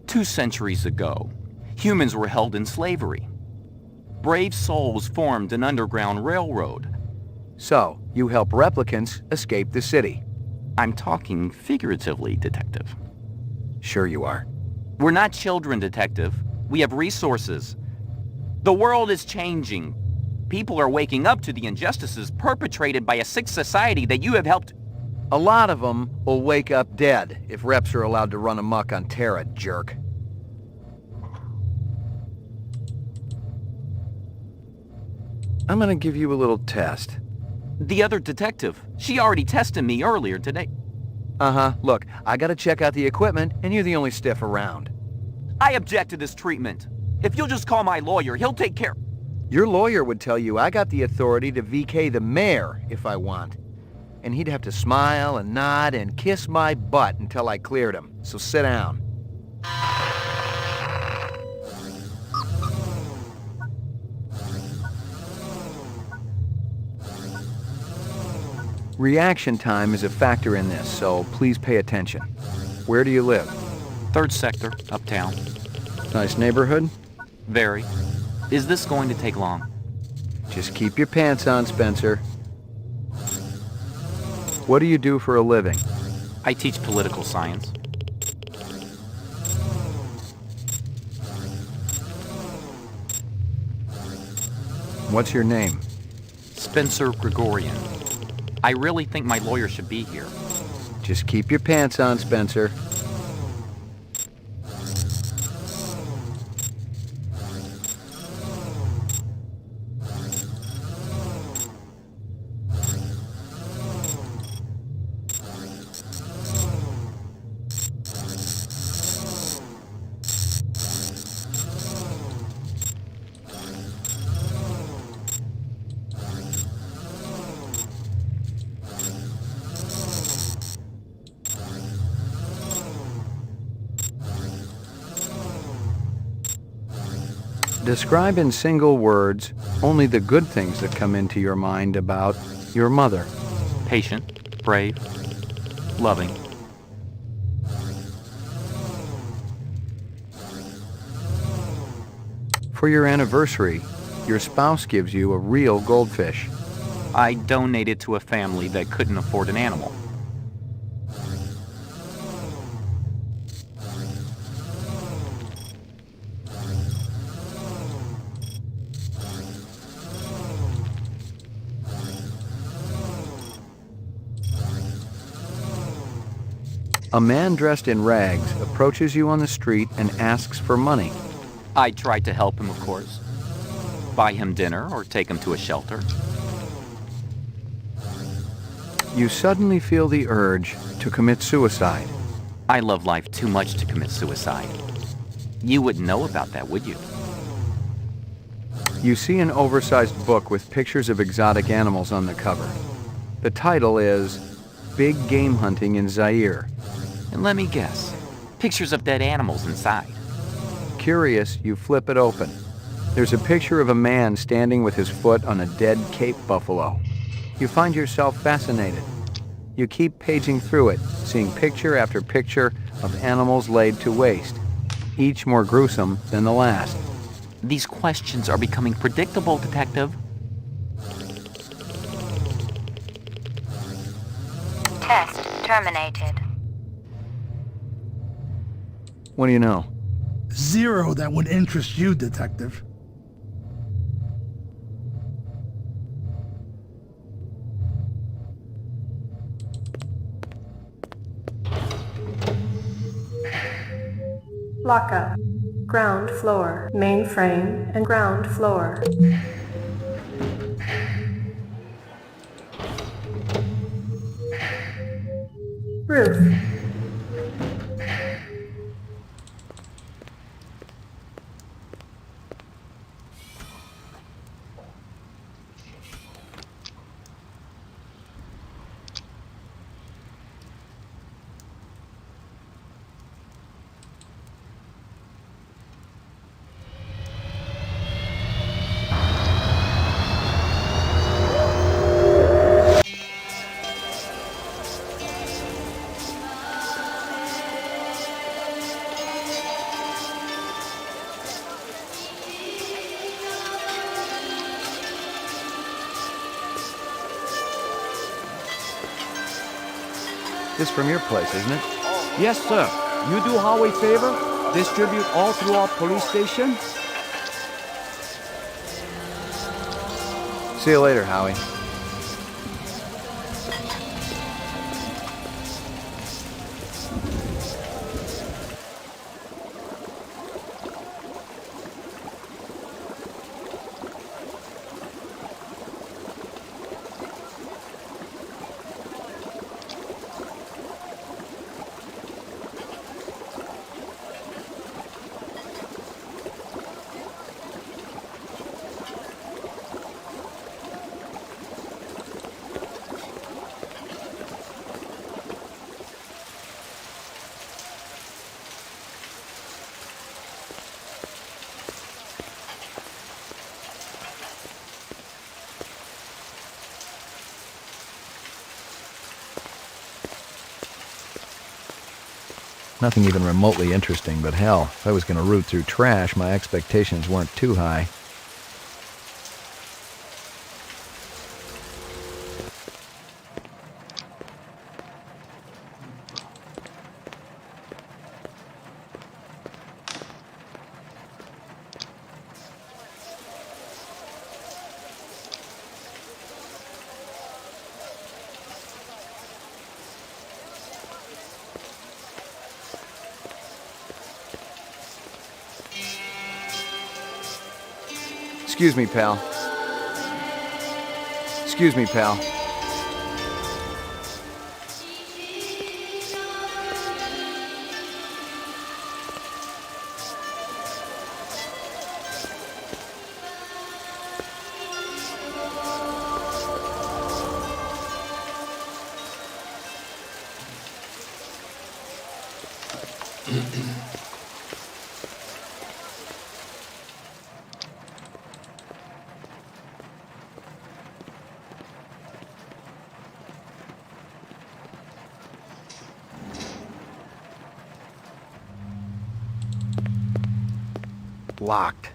2 centuries ago, humans were held in slavery. Brave souls formed an underground railroad. So, you help replicants escape the city. I'm talking figuratively, Detective. Sure you are. We're not children, Detective. We have resources. The world is changing. People are waking up to the injustices perpetrated by a sick society that you have helped... A lot of them will wake up dead if reps are allowed to run amok on Terra, jerk. I'm gonna give you a little test. The other detective. She already tested me earlier today. Uh-huh. Look, I gotta check out the equipment, and you're the only stiff around. I object to this treatment. If you'll just call my lawyer, he'll take care... Your lawyer would tell you I got the authority to VK the mayor if I want. And he'd have to smile and nod and kiss my butt until I cleared him. So sit down. Reaction time is a factor in this, so please pay attention. Where do you live? 3rd sector, uptown. Nice neighborhood? Very. Is this going to take long? Just keep your pants on, Spencer. What do you do for a living? I teach political science. What's your name? Spencer Gregorian. I really think my lawyer should be here. Just keep your pants on, Spencer. Describe in single words only the good things that come into your mind about your mother. Patient, brave, loving. For your anniversary, your spouse gives you a real goldfish. I donated to a family that couldn't afford an animal. A man dressed in rags approaches you on the street and asks for money. I tried to help him, of course. Buy him dinner or take him to a shelter. You suddenly feel the urge to commit suicide. I love life too much to commit suicide. You wouldn't know about that, would you? You see an oversized book with pictures of exotic animals on the cover. The title is Big Game Hunting in Zaire. And let me guess, pictures of dead animals inside. Curious, you flip it open. There's a picture of a man standing with his foot on a dead Cape buffalo. You find yourself fascinated. You keep paging through it, seeing picture after picture of animals laid to waste, each more gruesome than the last. These questions are becoming predictable, Detective. Test terminated. What do you know? Zero that would interest you, Detective. Lockup. Ground floor. Mainframe and ground floor. Roof. This from your place, isn't it? Yes, sir. You do Howie favor? Distribute all throughout police station? See you later, Howie. Nothing even remotely interesting, but hell, if I was going to root through trash, my expectations weren't too high. Excuse me, pal. Excuse me, pal. Locked.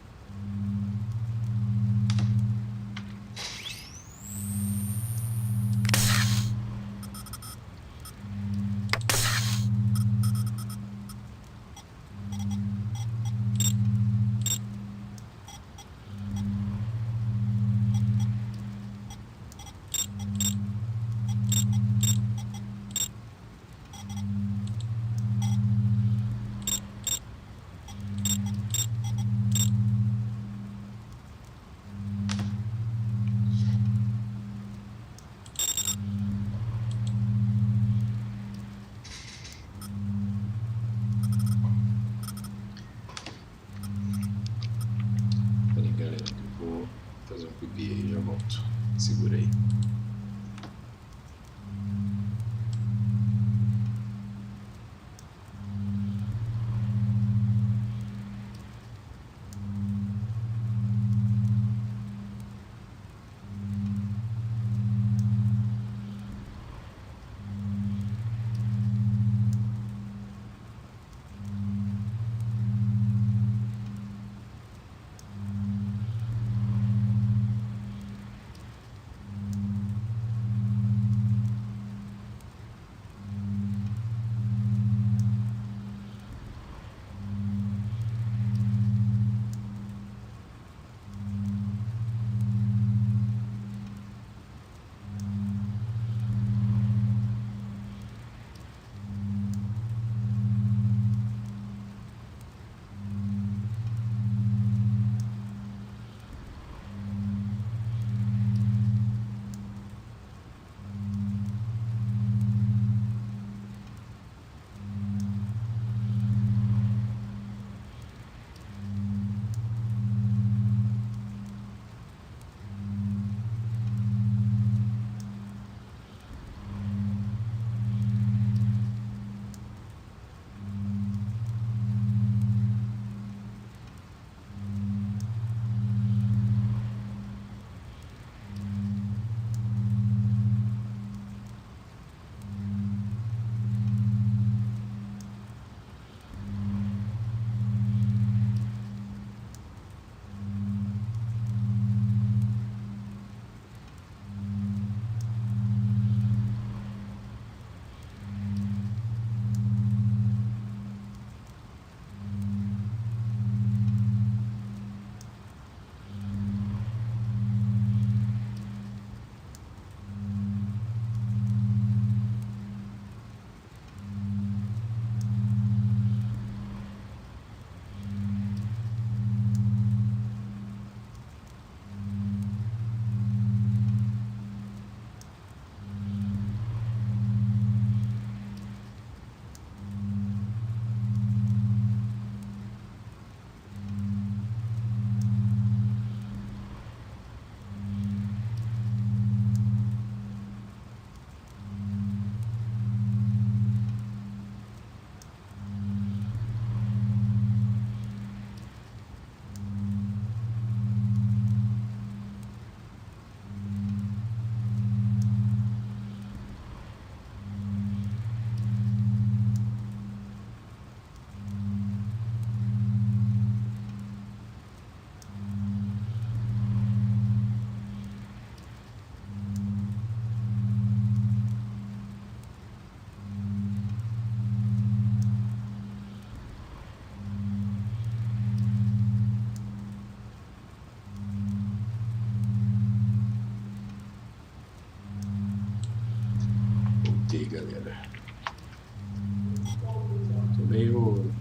meio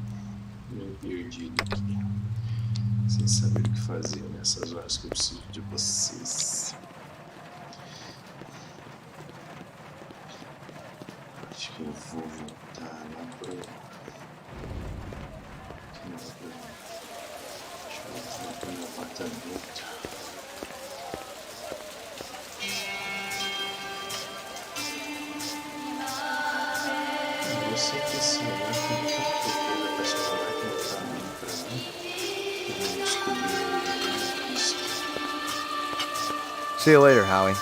perdido aqui, sem saber o que fazer nessas horas que eu preciso de vocês. Acho que eu vou voltar lá pro... Deixa eu voltar pro meu apartamento. Eu sei que esse lugar tem tanta coisa pra explorar que não tá nem pra mim. Eu vou descobrir isso. See you later, Howie.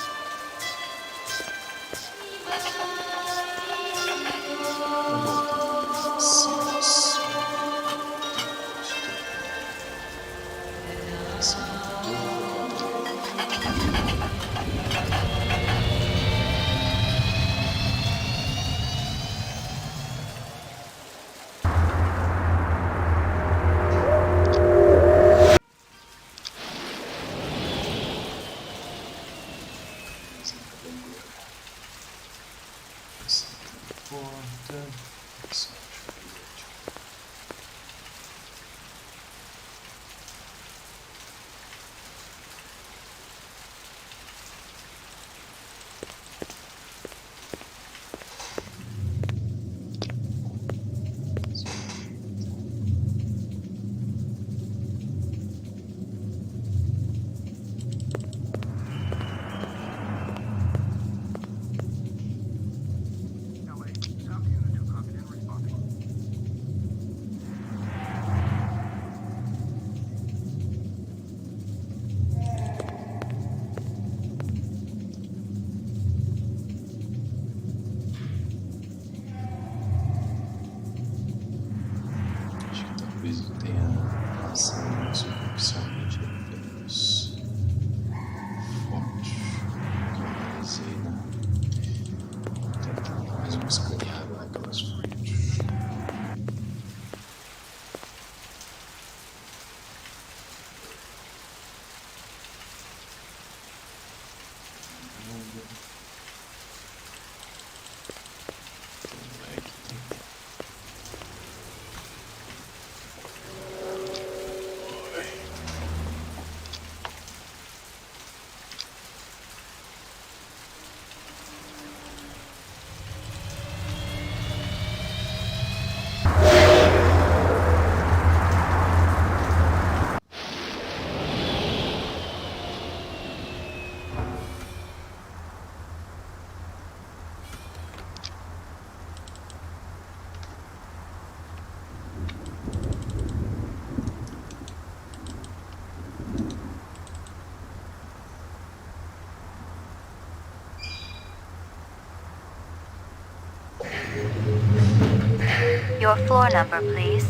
Your floor number, please.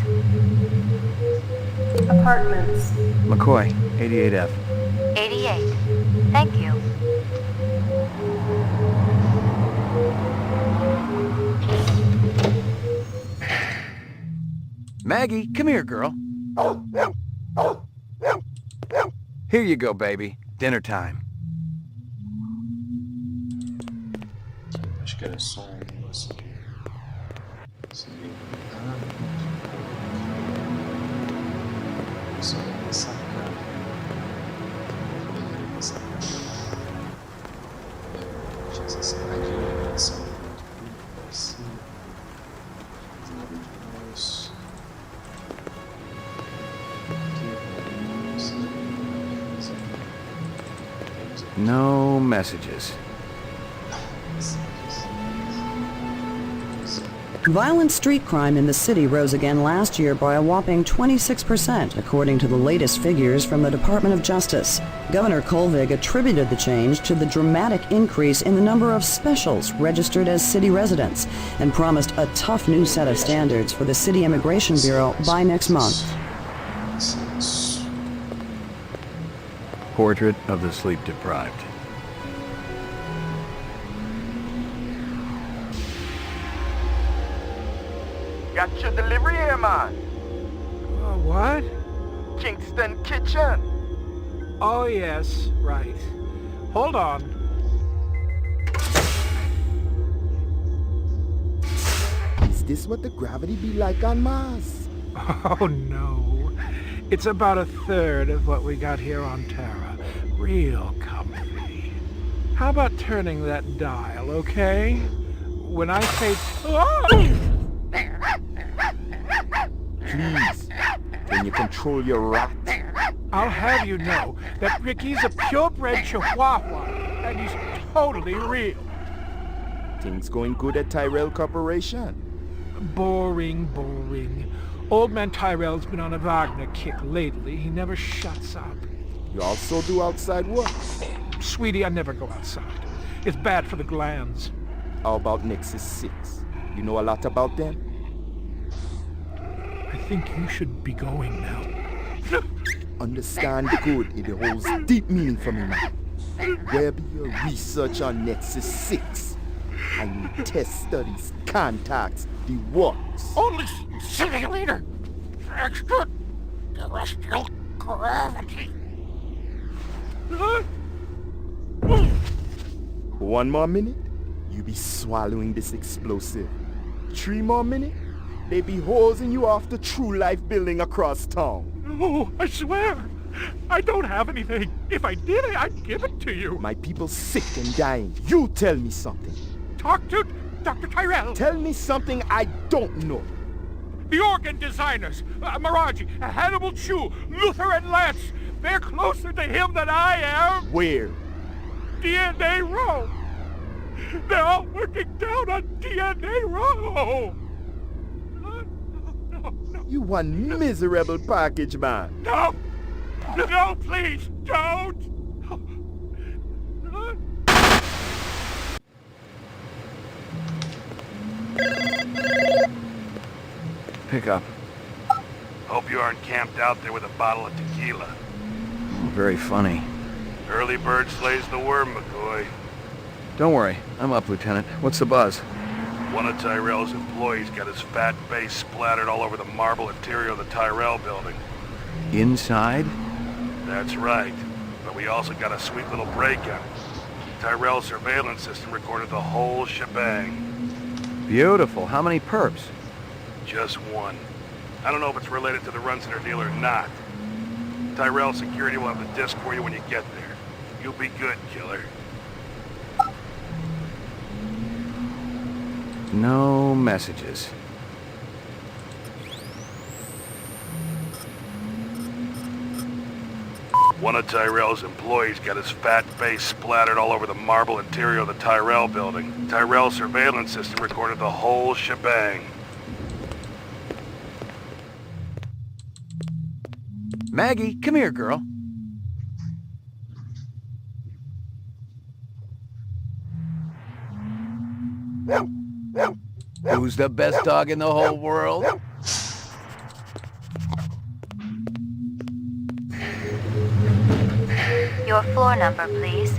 Apartments. McCoy, 88F. 88. Thank you. Maggie, come here, girl. Here you go, baby. Dinner time. Acho que era só negócio aqui. Só essa cara. Essa sacadinha, essa assim. No messages. Violent street crime in the city rose again last year by a whopping 26%, according to the latest figures from the Department of Justice. Governor Kolvig attributed the change to the dramatic increase in the number of specials registered as city residents and promised a tough new set of standards for the City Immigration Bureau by next month. Portrait of the sleep-deprived. Got your delivery here, man. What? Kingston Kitchen. Oh, yes, right. Hold on. this what the gravity be like on Mars? Oh, no. It's about a third of what we got here on Terra. Real comfy. How about turning that dial, okay? When I say... Oh! Please, can you control your rat? I'll have you know that Ricky's a purebred chihuahua, and he's totally real. Things going good at Tyrell Corporation? Boring, boring. Old man Tyrell's been on a Wagner kick lately. He never shuts up. You also do outside work? Sweetie, I never go outside. It's bad for the glands. How about Nexus 6? You know a lot about them? I think you should be going now. Understand good, it holds deep meaning for me now. Where be your research on Nexus 6? I need test studies, contacts, the works. Only simulator. Extraterrestrial gravity. One more minute, you be swallowing this explosive. 3 more minutes, they be hosing you off the True Life building across town. No, I swear. I don't have anything. If I did, I'd give it to you. My people sick and dying. You tell me something. Talk to Dr. Tyrell. Tell me something I don't know. The organ designers, Miraji, Hannibal Chu, Luther and Lance, they're closer to him than I am. Where? DNA Row. They're all working down on DNA Row. No. You one miserable package man. No! No, please, don't! Pick up. Hope you aren't camped out there with a bottle of tequila. Very funny. Early bird slays the worm, McCoy. Don't worry, I'm up, Lieutenant. What's the buzz? One of Tyrell's employees got his fat face splattered all over the marble interior of the Tyrell building. Inside? That's right. But we also got a sweet little break on it. Tyrell's surveillance system recorded the whole shebang. Beautiful. How many perps? Just one. I don't know if it's related to the Runciter deal or not. Tyrell security will have the disc for you when you get there. You'll be good, killer. No messages. One of Tyrell's employees got his fat face splattered all over the marble interior of the Tyrell building. Tyrell's surveillance system recorded the whole shebang. Maggie, come here, girl. Who's the best dog in the whole world? Your floor number, please.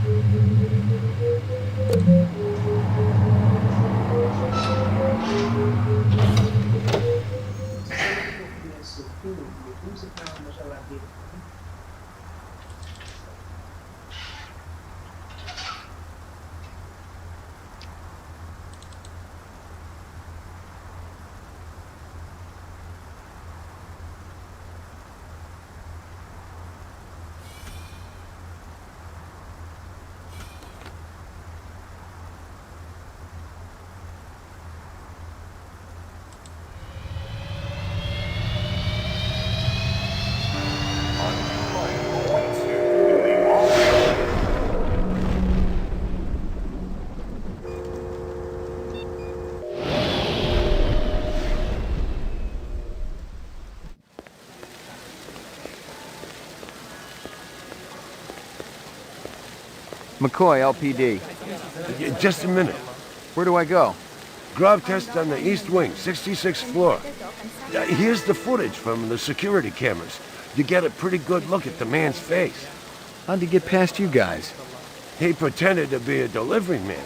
McCoy, LPD. Just a minute. Where do I go? Grav test on the east wing, 66th floor. Here's the footage from the security cameras. You get a pretty good look at the man's face. How'd he get past you guys? He pretended to be a delivery man.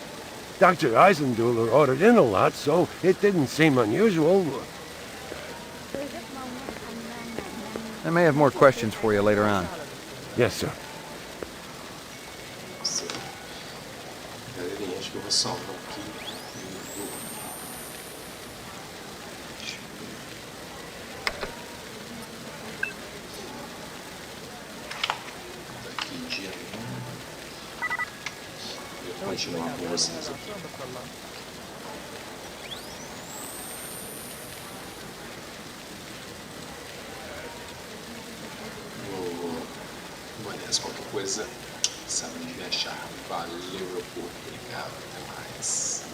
Dr. Eisenduller ordered in a lot, so it didn't seem unusual. I may have more questions for you later on. Yes, sir. Galerinha, acho que eu vou salvar aqui. continuar com vocês aqui. Vou nessa, qualquer coisa, sabe me achar. Valeu, meu povo. Obrigado. Até mais.